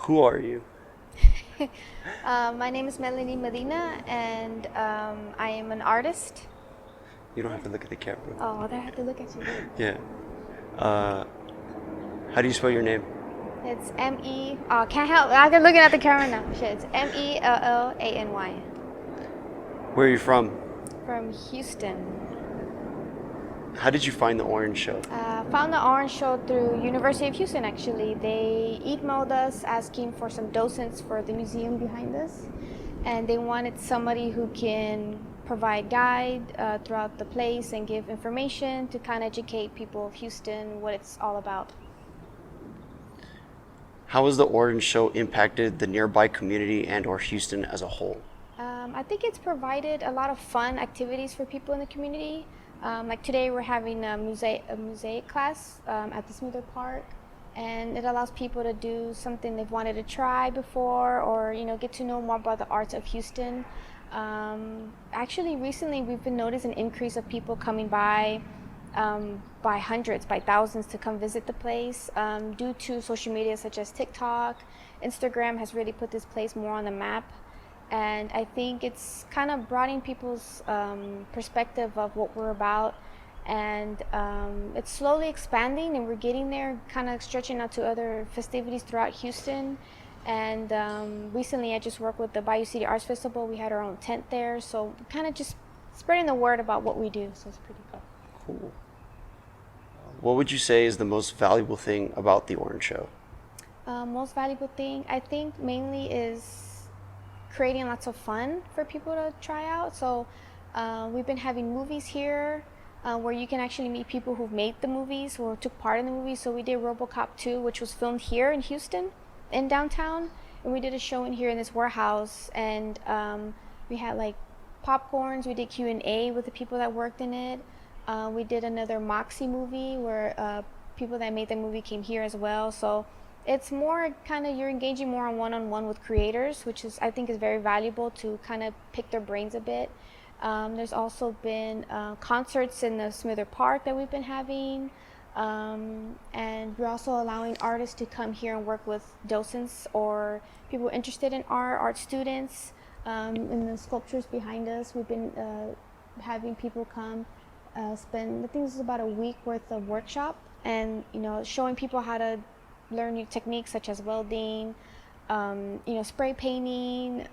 Who are you? My name is Mellany Medina, and I am an artist. You don't have to look at the camera. Oh, I have to look at you. Yeah. Uh, how do you spell your name? It's M-E. Oh, can't help. I'm looking at the camera now. Shit, it's Mellany Where are you from? from Houston. How did you find the Orange Show? Found the Orange Show through University of Houston. Actually, they emailed us asking for some docents for the museum behind us, and they wanted somebody who can provide guide throughout the place and give information to kind of educate people of Houston what it's all about. How has the Orange Show impacted the nearby community and or Houston as a whole? I think it's provided a lot of fun activities for people in the community. Like today, we're having a mosaic class at the Smoother Park, and it allows people to do something they've wanted to try before, or get to know more about the arts of Houston. Actually, recently we've been noticing an increase of people coming by hundreds, by thousands to come visit the place due to social media such as TikTok. Instagram has really put this place more on the map. And I think it's kind of broadening people's perspective of what we're about. And it's slowly expanding, and we're getting there, kind of stretching out to other festivities throughout Houston. And recently I just worked with the Bayou City Arts Festival. We had our own tent there. So kind of just spreading the word about what we do. So it's pretty cool. Cool. What would you say is the most valuable thing about the Orange Show? Most valuable thing, I think, mainly is creating lots of fun for people to try out. So we've been having movies here where you can actually meet people who've made the movies or took part in the movies. So we did RoboCop 2, which was filmed here in Houston, in downtown, and we did a show in here in this warehouse, and we had like popcorns. We did Q&A with the people that worked in it. We did another Moxie movie where people that made the movie came here as well. So it's more kind of, you're engaging more on one-on-one with creators, which is, I think, is very valuable to kind of pick their brains a bit. There's also been concerts in the Smither Park that we've been having, and we're also allowing artists to come here and work with docents or people interested in art students. In the sculptures behind us, we've been having people come spend, I think this is about a week worth of workshop, and showing people how to learn new techniques such as welding, spray painting,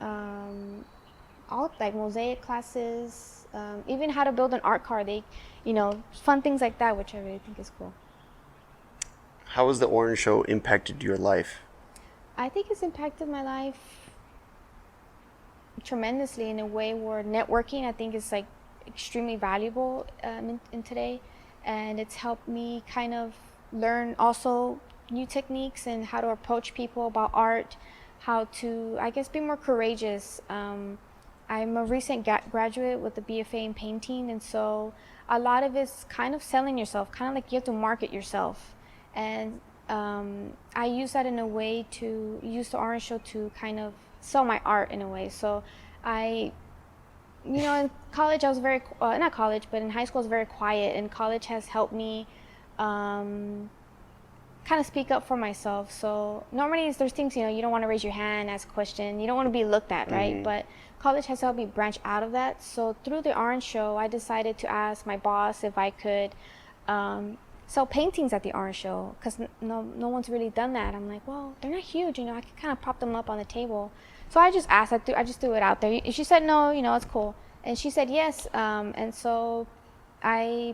all like mosaic classes, even how to build an art car. Fun things like that, which I really think is cool. How has the Orange Show impacted your life? I think it's impacted my life tremendously in a way where networking, I think, is like extremely valuable in today, and it's helped me kind of learn also new techniques and how to approach people about art, how to, I guess, be more courageous. I'm a recent graduate with a BFA in painting, and so a lot of it's kind of selling yourself, kind of like you have to market yourself. And I use that in a way to use the Orange Show to kind of sell my art in a way. So in college I was very, not college, but in high school I was very quiet, and college has helped me kind of speak up for myself. So normally there's things, you don't want to raise your hand, ask a question, you don't want to be looked at, right? Mm-hmm. But college has helped me branch out of that. So through the Orange Show, I decided to ask my boss if I could sell paintings at the Orange Show, because no one's really done that. I'm like, well, they're not huge, I can kind of prop them up on the table. So I just asked, I just threw it out there. She said no, it's cool. And she said yes, and so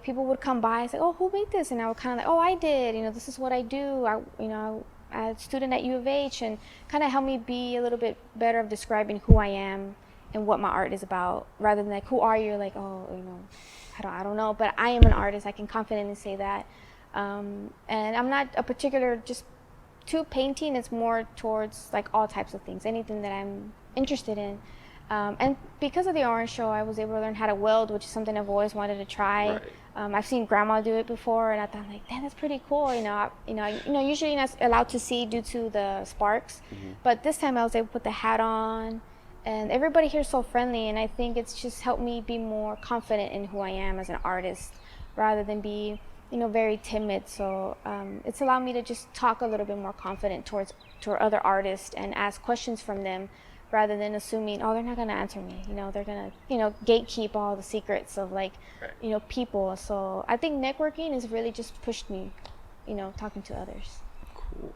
people would come by and say, oh, who made this? And I would kind of like, oh, I did, this is what I do. I'm a student at U of H, and kind of help me be a little bit better of describing who I am and what my art is about, rather than like, who are you? Like, oh, I don't know, but I am an artist. I can confidently say that. And I'm not a particular just to painting. It's more towards like all types of things, anything that I'm interested in. And because of the Orange Show, I was able to learn how to weld, which is something I've always wanted to try. Right. I've seen Grandma do it before, and I thought, like, damn, that's pretty cool. Usually you're not allowed to see due to the sparks, Mm-hmm. but this time I was able to put the hat on, and everybody here is so friendly, and I think it's just helped me be more confident in who I am as an artist, rather than be very timid. So it's allowed me to just talk a little bit more confident toward other artists and ask questions from them, rather than assuming, oh, they're not going to answer me. They're going to, gatekeep all the secrets of Right. people. So I think networking has really just pushed me, talking to others. Cool.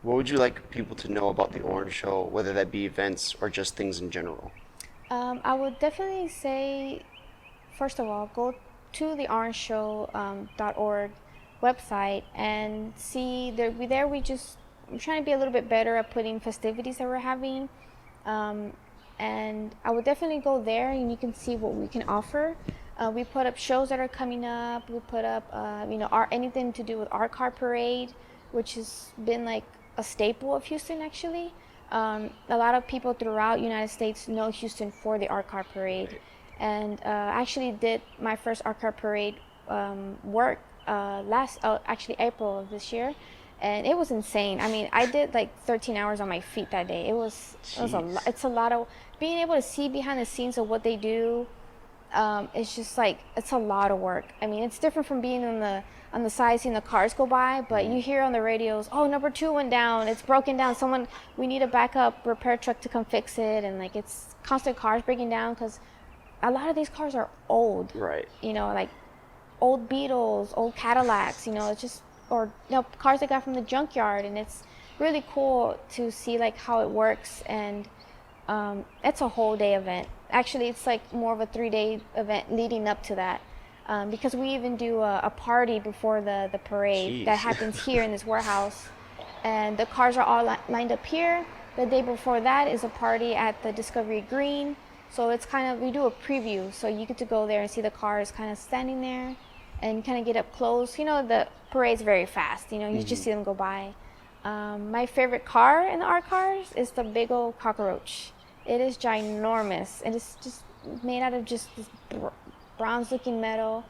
What would you like people to know about the Orange Show, whether that be events or just things in general? I would definitely say, first of all, go to the orangeshow.org website and see there. I'm trying to be a little bit better at putting festivities that we're having, and I would definitely go there and you can see what we can offer. We put up shows that are coming up. We put up, anything to do with our car parade, which has been like a staple of Houston actually. A lot of people throughout United States know Houston for the art car parade, and I actually did my first art car parade work actually April of this year, and it was insane. I mean, I did like 13 hours on my feet that day. It was a lot. It's a lot of being able to see behind the scenes of what they do. It's just like, it's a lot of work. I mean, it's different from being on the side seeing the cars go by, but you hear on the radios, oh, number 2 went down, it's broken down, we need a backup repair truck to come fix it, and like it's constant cars breaking down, because a lot of these cars are old. Right. Like old Beetles, old Cadillacs, it's just, or cars they got from the junkyard, and it's really cool to see like how it works. And it's a whole day event. Actually, it's like more of a 3-day event leading up to that, because we even do a party before the parade. Jeez. That happens here in this warehouse, and the cars are all lined up here. The day before that is a party at the Discovery Green, so it's kind of, we do a preview, so you get to go there and see the cars kind of standing there and kind of get up close. The parade's very fast, you just see them go by. My favorite car in the art cars is the big old cockroach. It is ginormous, and it's just made out of just this bronze-looking metal,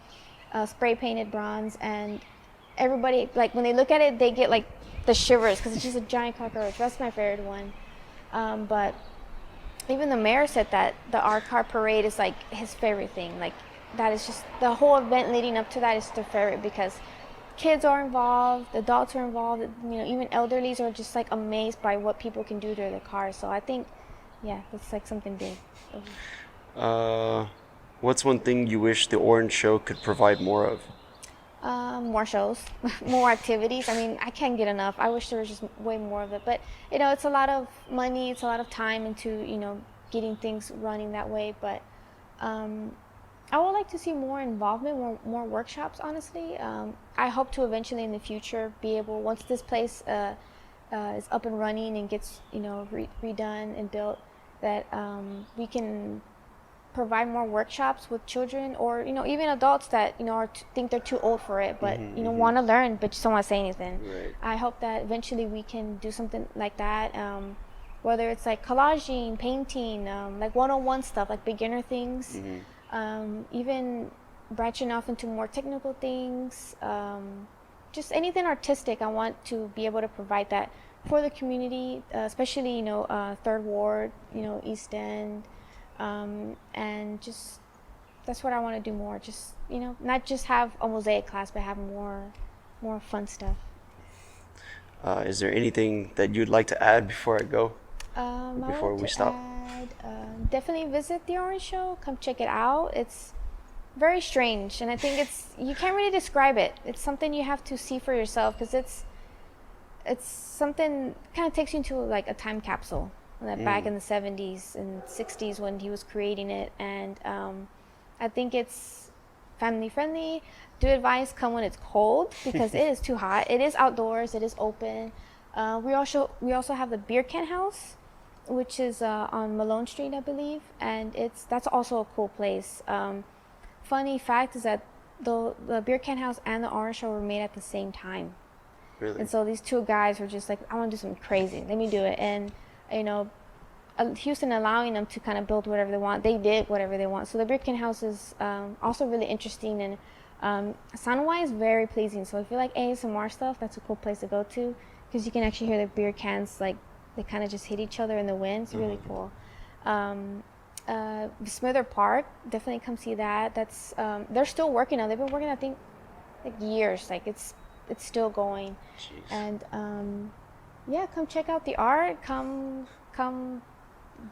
spray painted bronze, and everybody, like, when they look at it, they get like the shivers, because it's just a giant cockroach. That's my favorite one. But even the mayor said that the art car parade is like his favorite thing. Like, that is just, the whole event leading up to that is their favorite, because kids are involved, adults are involved, even elderlies are just like amazed by what people can do to their cars. So I think, yeah, it's like something big. What's one thing you wish the Orange Show could provide more of? More shows, more activities. I mean, I can't get enough. I wish there was just way more of it. But, it's a lot of money, it's a lot of time into, getting things running that way. But I would like to see more involvement, more workshops, honestly. I hope to eventually in the future be able, once this place is up and running and gets, redone and built, that we can provide more workshops with children, or even adults that think they're too old for it, but want to learn but just don't want to say anything. Right. I hope that eventually we can do something like that, whether it's like collaging, painting, like 101 stuff, like beginner things, even branching off into more technical things, just anything artistic. I want to be able to provide that for the community, especially Third Ward, East End, and just that's what I want to do more. Just not just have a mosaic class, but have more fun stuff. Is there anything that you'd like to add before I go? Before we stop? Definitely visit the Orange Show. Come check it out. It's very strange, and I think you can't really describe it. It's something you have to see for yourself, because it's something kind of takes you into like a time capsule, back in the 70s and 60s when he was creating it. And I think it's family friendly. Do advise come when it's cold, because it is too hot. It is outdoors, it is open. We also have the Beer Can House, which is on Malone Street, I believe, and that's also a cool place. Funny fact is that the Beer Can House and the Orange Show were made at the same time. Really? And so these two guys were just like, I want to do something crazy, let me do it. And Houston allowing them to kind of build whatever they want, they did whatever they want. So the Beer Can House is also really interesting, and sound-wise very pleasing. So if you like ASMR stuff, that's a cool place to go to, because you can actually hear the beer cans, like they kind of just hit each other in the wind. It's really cool. Smither Park. Definitely come see that. That's they're still working on. They've been working, I think, like years. Like it's still going. Jeez. And yeah, come check out the art. Come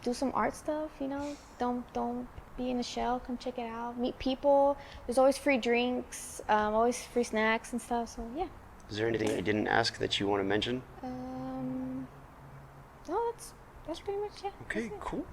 do some art stuff. You know, don't be in a shell. Come check it out. Meet people. There's always free drinks. Always free snacks and stuff. So yeah. Is there anything I didn't ask that you want to mention? No, that's pretty much it. Okay, That's it. cool.